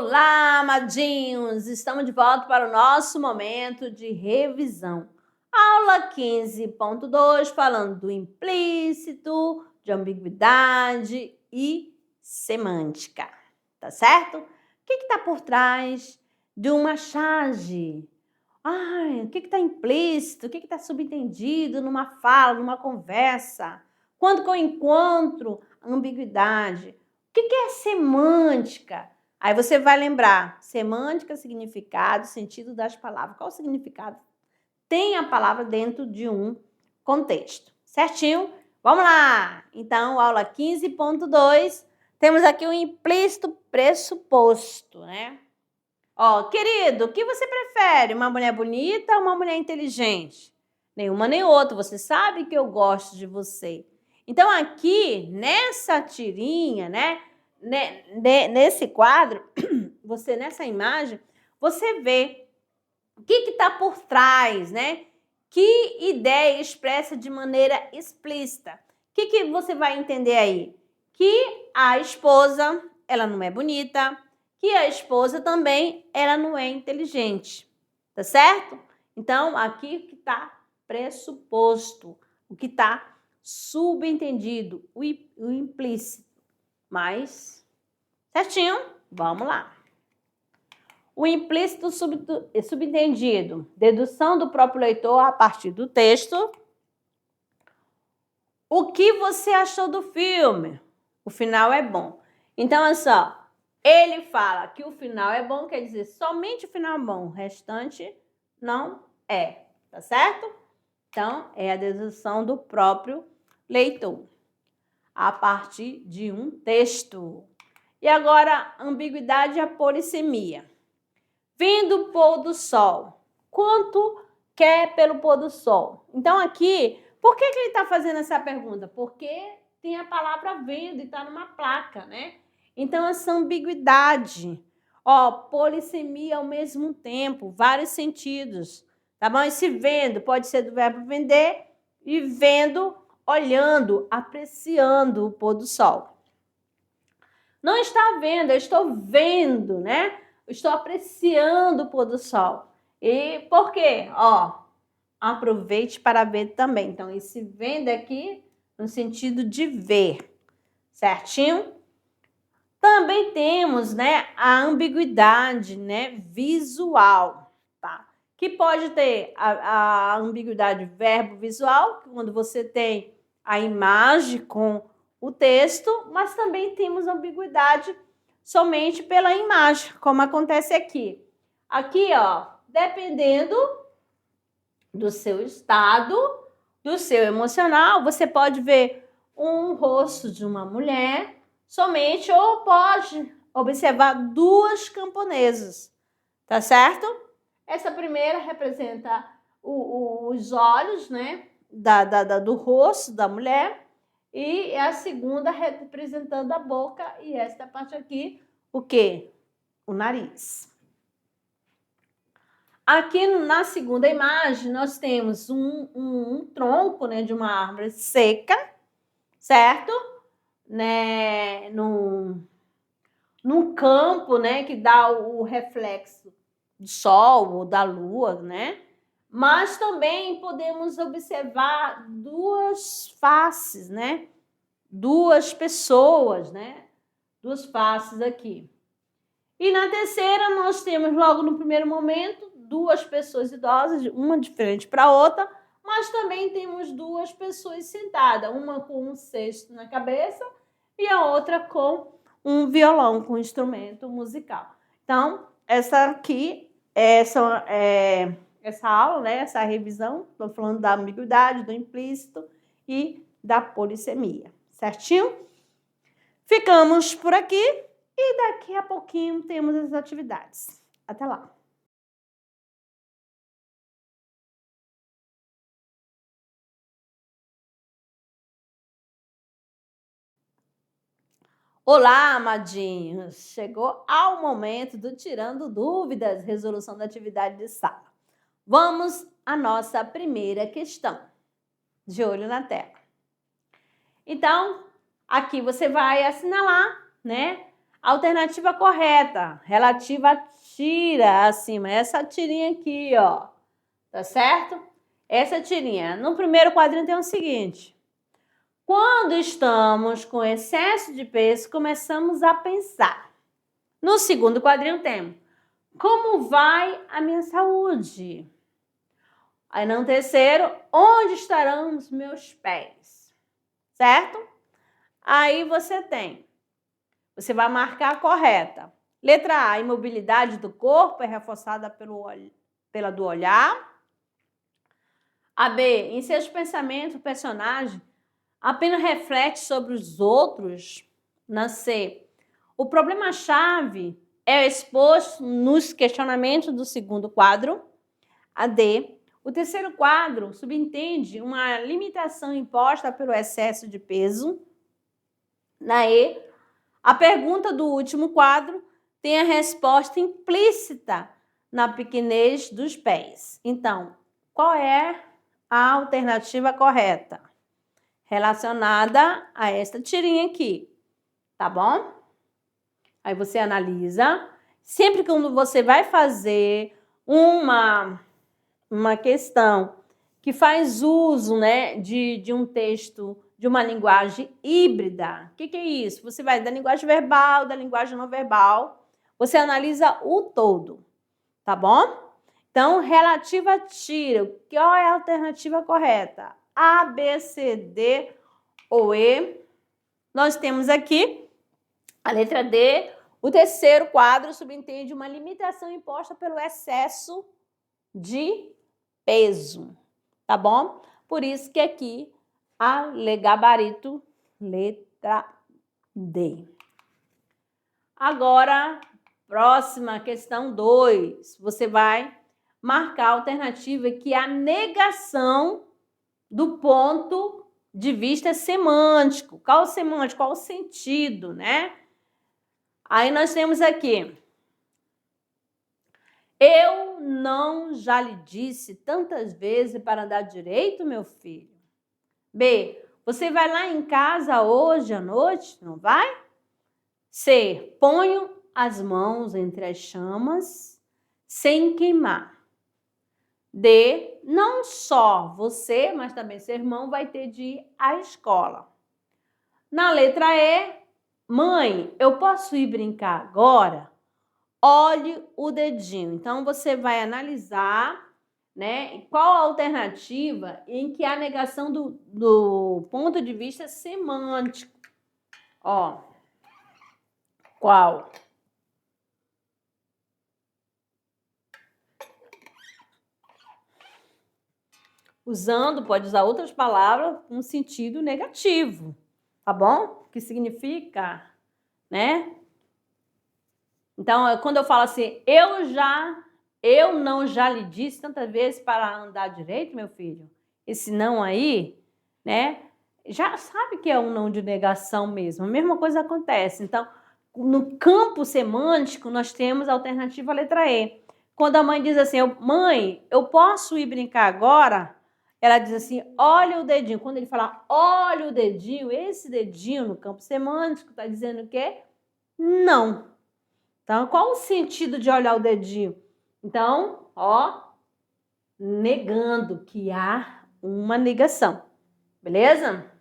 Olá, amadinhos! Estamos de volta para o nosso momento de revisão. Aula 15.2, falando do implícito, de ambiguidade e semântica. Tá certo? O que está por trás de uma charge? O que está implícito? O que está subentendido numa fala, numa conversa? Quando que eu encontro ambiguidade? O que é semântica? Aí você vai lembrar, semântica, significado, sentido das palavras. Qual o significado? Tem a palavra dentro de um contexto, certinho? Vamos lá! Então, aula 15.2, temos aqui o implícito pressuposto, né? Ó, querido, o que você prefere? Uma mulher bonita ou uma mulher inteligente? Nenhuma nem outra, você sabe que eu gosto de você. Então, aqui, nessa tirinha, né? Nesse quadro, nessa imagem, você vê o que está por trás, né? Que ideia expressa de maneira explícita. O que você vai entender aí? Que a esposa, ela não é bonita, que a esposa também, ela não é inteligente, tá certo? Então, aqui que está pressuposto, o que está subentendido, o implícito. Mas, certinho? Vamos lá. O implícito subentendido, dedução do próprio leitor a partir do texto. O que você achou do filme? O final é bom. Então, olha só, ele fala que o final é bom, quer dizer, somente o final é bom, o restante não é, tá certo? Então, é a dedução do próprio leitor a partir de um texto. E agora, ambiguidade e a polissemia. Vindo o pôr do sol. Quanto quer pelo pôr do sol? Então, aqui, por que ele está fazendo essa pergunta? Porque tem a palavra vendo e está numa placa, né? Então, essa ambiguidade. Ó, polissemia ao mesmo tempo, vários sentidos. Tá bom? Esse vendo pode ser do verbo vender e vendo, olhando, apreciando o pôr do sol. Não está vendo, eu estou vendo, né? Eu estou apreciando o pôr do sol. E por quê? Ó, aproveite para ver também. Então, esse vendo aqui no sentido de ver, certinho? Também temos, né, a ambiguidade, né, visual, tá? Que pode ter a ambiguidade verbo visual, quando você tem a imagem com o texto, mas também temos ambiguidade somente pela imagem, como acontece aqui. Aqui, ó, dependendo do seu estado, do seu emocional, você pode ver um rosto de uma mulher somente ou pode observar duas camponesas, tá certo? Essa primeira representa os olhos, né, do rosto da mulher, e a segunda representando a boca, e esta parte aqui, o quê? O nariz. Aqui na segunda imagem, nós temos um tronco, né, de uma árvore seca, certo? Né, num campo, né, que dá o reflexo do sol ou da lua, né? Mas também podemos observar duas faces, né? Duas pessoas, né? Duas faces aqui. E na terceira, nós temos logo no primeiro momento duas pessoas idosas, uma diferente para a outra, mas também temos duas pessoas sentadas, uma com um cesto na cabeça e a outra com um violão, com um instrumento musical. Então, essa aqui, essa aula, né, essa revisão, estou falando da ambiguidade, do implícito e da polissemia, certinho? Ficamos por aqui. E daqui a pouquinho temos as atividades. Até lá! Olá, amadinhos! Chegou ao momento do Tirando Dúvidas, resolução da atividade de sala. Vamos à nossa primeira questão. De olho na tela. Então, aqui você vai assinalar, né, Alternativa correta, relativa à tira acima. Essa tirinha aqui, ó. Tá certo? Essa tirinha. No primeiro quadrinho tem o seguinte. Quando estamos com excesso de peso, começamos a pensar. No segundo quadrinho temos. Como vai a minha saúde? Aí no terceiro, onde estarão os meus pés? Certo? Aí você vai marcar a correta. Letra A, a imobilidade do corpo é reforçada pela do olhar. A B, em seus pensamentos, o personagem apenas reflete sobre os outros. Na C, o problema-chave é exposto nos questionamentos do segundo quadro. A D, o terceiro quadro subentende uma limitação imposta pelo excesso de peso. Na E, a pergunta do último quadro tem a resposta implícita na pequenez dos pés. Então, qual é a alternativa correta? Relacionada a esta tirinha aqui, tá bom? Aí você analisa. Sempre que você vai fazer uma questão que faz uso, né, de um texto, de uma linguagem híbrida. O que é isso? Você vai da linguagem verbal, da linguagem não verbal. Você analisa o todo, tá bom? Então, relativa a tira. Qual é a alternativa correta? A, B, C, D ou E. Nós temos aqui a letra D. O terceiro quadro subentende uma limitação imposta pelo excesso de peso, tá bom? Por isso que aqui a gabarito, letra D. Agora, próxima questão 2. Você vai marcar a alternativa que é a negação do ponto de vista semântico. Qual o semântico? Qual o sentido, né? Aí nós temos aqui. Eu não já lhe disse tantas vezes para andar direito, meu filho? B, você vai lá em casa hoje à noite, não vai? C, ponho as mãos entre as chamas sem queimar. D, não só você, mas também seu irmão vai ter de ir à escola. Na letra E, mãe, eu posso ir brincar agora? Olhe o dedinho. Então, você vai analisar, né, qual a alternativa em que há negação do ponto de vista semântico. Ó, qual? Pode usar outras palavras com sentido negativo, tá bom? Que significa, né? Então, quando eu falo assim, eu não já lhe disse tantas vezes para andar direito, meu filho? Esse não aí, né? Já sabe que é um não de negação mesmo. A mesma coisa acontece. Então, no campo semântico, nós temos a alternativa letra E. Quando a mãe diz assim, mãe, eu posso ir brincar agora? Ela diz assim, olha o dedinho. Quando ele fala, olha o dedinho, esse dedinho no campo semântico está dizendo o quê? Não. Então, qual o sentido de olhar o dedinho? Então, ó, negando, que há uma negação. Beleza?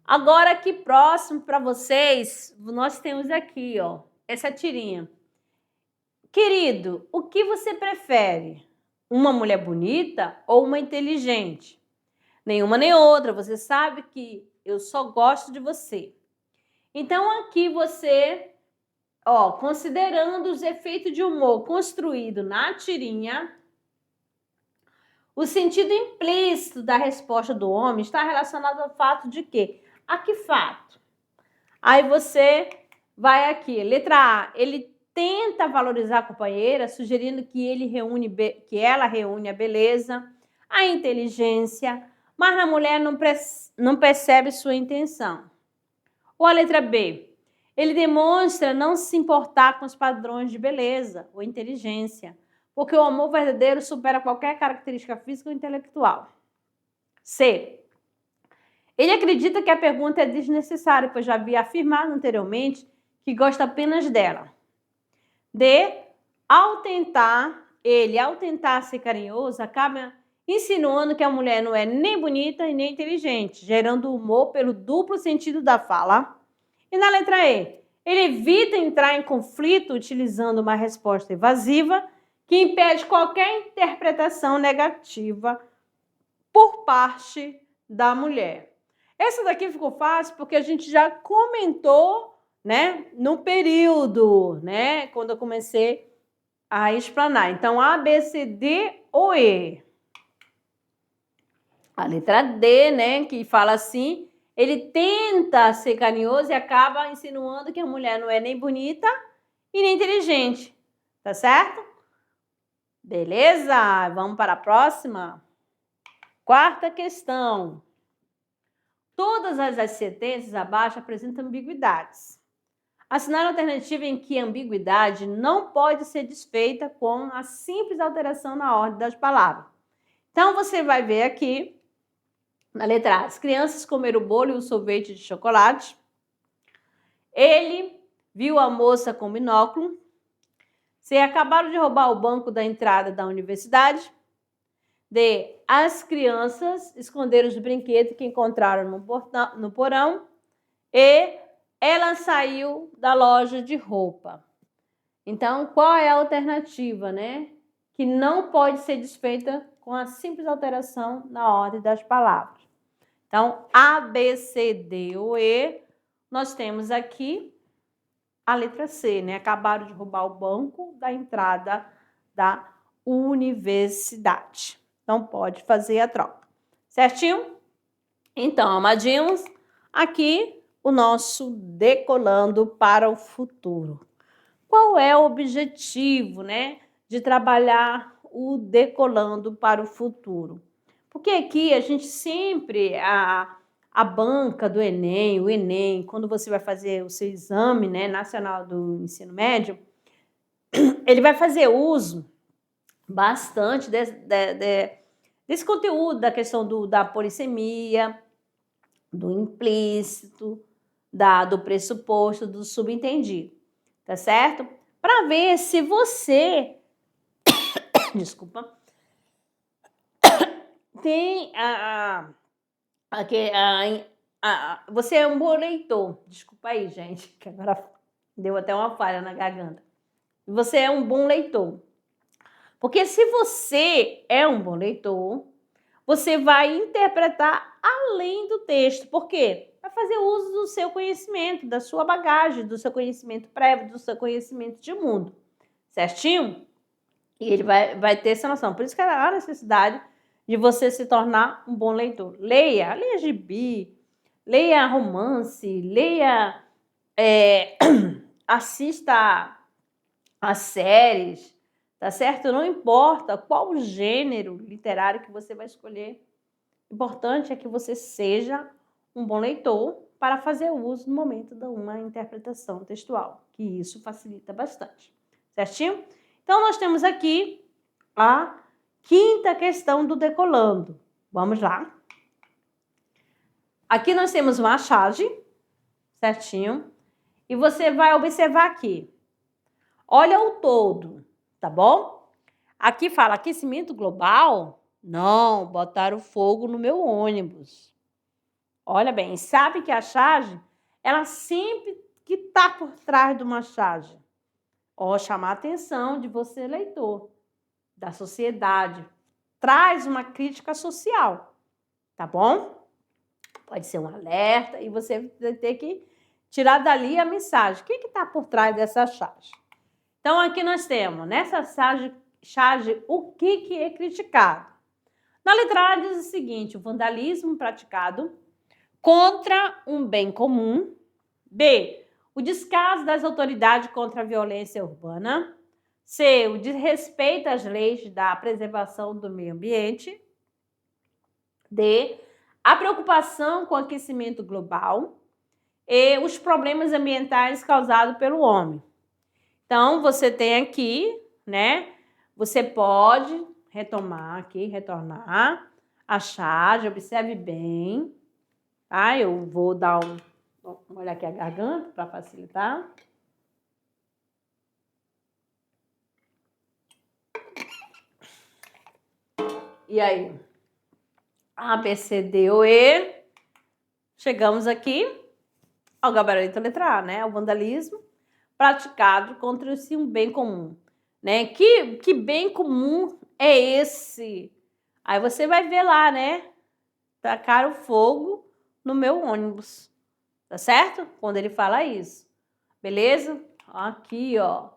Agora, aqui próximo para vocês, nós temos aqui, ó, essa tirinha. Querido, o que você prefere? Uma mulher bonita ou uma inteligente? Nenhuma nem outra, você sabe que eu só gosto de você. Então, aqui você... Ó, considerando os efeitos de humor construído na tirinha, o sentido implícito da resposta do homem está relacionado ao fato de quê? A que fato? Aí você vai aqui, letra A, ele tenta valorizar a companheira, sugerindo que ela reúne a beleza, a inteligência, mas a mulher não percebe sua intenção. Ou a letra B, ele demonstra não se importar com os padrões de beleza ou inteligência, porque o amor verdadeiro supera qualquer característica física ou intelectual. C. Ele acredita que a pergunta é desnecessária, pois já havia afirmado anteriormente que gosta apenas dela. D, ao tentar ser carinhoso, acaba insinuando que a mulher não é nem bonita e nem inteligente, gerando humor pelo duplo sentido da fala. E na letra E, ele evita entrar em conflito utilizando uma resposta evasiva que impede qualquer interpretação negativa por parte da mulher. Essa daqui ficou fácil porque a gente já comentou, né, no período, né, quando eu comecei a explanar. Então, A, B, C, D ou E. A letra D, né, que fala assim, ele tenta ser carinhoso e acaba insinuando que a mulher não é nem bonita e nem inteligente. Tá certo? Beleza? Vamos para a próxima. Quarta questão. Todas as sentenças abaixo apresentam ambiguidades. Assinale a alternativa em que a ambiguidade não pode ser desfeita com a simples alteração na ordem das palavras. Então, você vai ver aqui, na letra A, as crianças comeram o bolo e o sorvete de chocolate. Ele viu a moça com binóculo. C, acabaram de roubar o banco da entrada da universidade. D, as crianças esconderam os brinquedos que encontraram no porão. E ela saiu da loja de roupa. Então, qual é a alternativa, né? Que não pode ser desfeita com a simples alteração na ordem das palavras. Então, A, B, C, D ou E, nós temos aqui a letra C, né? Acabaram de roubar o banco da entrada da universidade. Então, pode fazer a troca. Certinho? Então, amadinhos, aqui o nosso decolando para o futuro. Qual é o objetivo, né, de trabalhar o decolando para o futuro? Porque aqui a gente sempre, a banca do Enem, o Enem, quando você vai fazer o seu exame, né, nacional do ensino médio, ele vai fazer uso bastante desse conteúdo, da questão da polissemia, do implícito, do pressuposto, do subentendido, tá certo? Para ver se você, desculpa, tem você é um bom leitor. Desculpa aí, gente, que agora deu até uma falha na garganta. Você é um bom leitor. Porque se você é um bom leitor, você vai interpretar além do texto. Por quê? Vai fazer uso do seu conhecimento, da sua bagagem, do seu conhecimento prévio, do seu conhecimento de mundo. Certinho? E ele vai ter essa noção. Por isso que há a necessidade de você se tornar um bom leitor. Leia gibi, leia romance, leia, assista a séries, tá certo? Não importa qual gênero literário que você vai escolher. O importante é que você seja um bom leitor para fazer uso no momento de uma interpretação textual, que isso facilita bastante. Certinho? Então, nós temos aqui a quinta questão do decolando. Vamos lá. Aqui nós temos uma charge, certinho? E você vai observar aqui. Olha o todo, tá bom? Aqui fala aquecimento global. Não, botaram fogo no meu ônibus. Olha bem, sabe que a charge, ela sempre que está por trás de uma charge. Chamar a atenção de você, leitor, da sociedade. Traz uma crítica social, tá bom? Pode ser um alerta e você vai ter que tirar dali a mensagem. O que está por trás dessa charge? Então, aqui nós temos, nessa charge, o que é criticado. Na letra A diz o seguinte: o vandalismo praticado contra um bem comum. B, o descaso das autoridades contra a violência urbana. C, o desrespeito às leis da preservação do meio ambiente. D, a preocupação com o aquecimento global e os problemas ambientais causados pelo homem. Então, você tem aqui, né? Você pode retomar aqui, retornar a charge, observe bem. Tá? Eu vou dar vou molhar aqui a garganta para facilitar. E aí? A, B, C, D ou E. Chegamos aqui ao gabarito letra A, né? O vandalismo praticado contra um bem comum, né? Que bem comum é esse? Aí você vai ver lá, né? Tacaram fogo no meu ônibus, tá certo? Quando ele fala isso, beleza? Aqui, ó.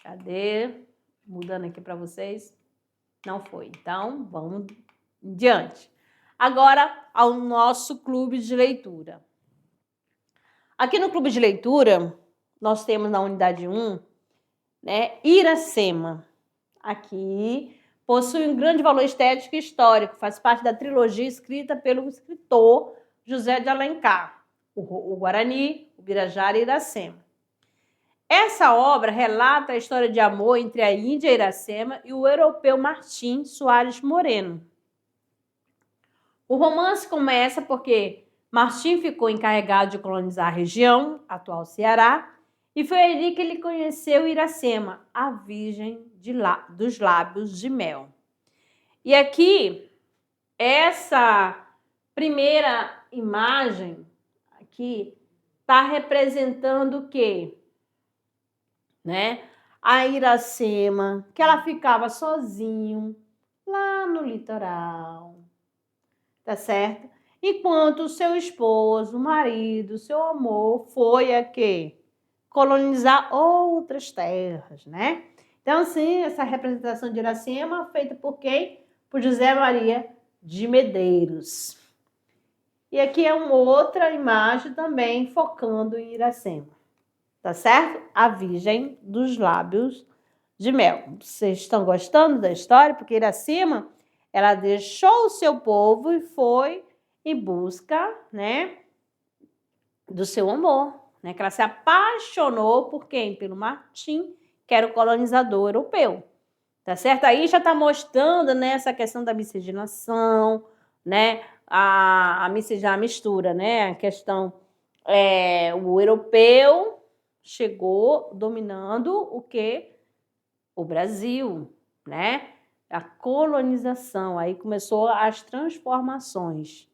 Cadê? Mudando aqui para vocês. Não foi. Então, vamos adiante. Agora, ao nosso clube de leitura. Aqui no clube de leitura, nós temos na unidade 1, né, Iracema. Aqui possui um grande valor estético e histórico, faz parte da trilogia escrita pelo escritor José de Alencar, o Guarani, o Birajara e Iracema. Essa obra relata a história de amor entre a índia Iracema e o europeu Martim Soares Moreno. O romance começa porque Martim ficou encarregado de colonizar a região, atual Ceará, e foi ali que ele conheceu Iracema, a virgem dos lábios de mel. E aqui, essa primeira imagem aqui está representando o quê? Né? A Iracema, que ela ficava sozinho lá no litoral, tá certo? Enquanto o seu esposo, o marido, o seu amor foi a quê? Colonizar outras terras, né? Então, sim, essa representação de Iracema feita por quem? Por José Maria de Medeiros. E aqui é uma outra imagem também focando em Iracema. Tá certo? A Virgem dos Lábios de Mel. Vocês estão gostando da história? Porque Iracema, ela deixou o seu povo e foi em busca, né, do seu amor, né? Que ela se apaixonou por quem? Pelo Martim, que era o colonizador europeu. Tá certo? Aí já está mostrando, né, essa questão da miscigenação, né? A mistura, né? A questão, o europeu chegou dominando o quê? O Brasil, né? A colonização, aí começou as transformações,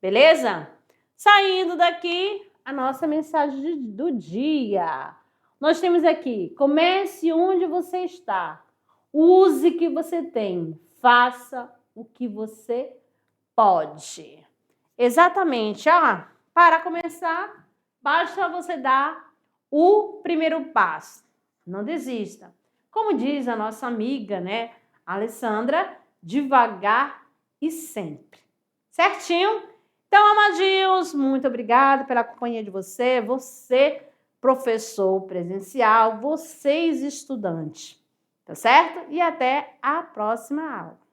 beleza? Saindo daqui, a nossa mensagem do dia. Nós temos aqui, comece onde você está, use o que você tem, faça o que você pode. Exatamente, para começar, basta você dar o primeiro passo. Não desista. Como diz a nossa amiga, né, Alessandra, devagar e sempre. Certinho? Então, amadinhos, muito obrigada pela companhia de você, professor presencial, vocês estudantes, tá certo? E até a próxima aula.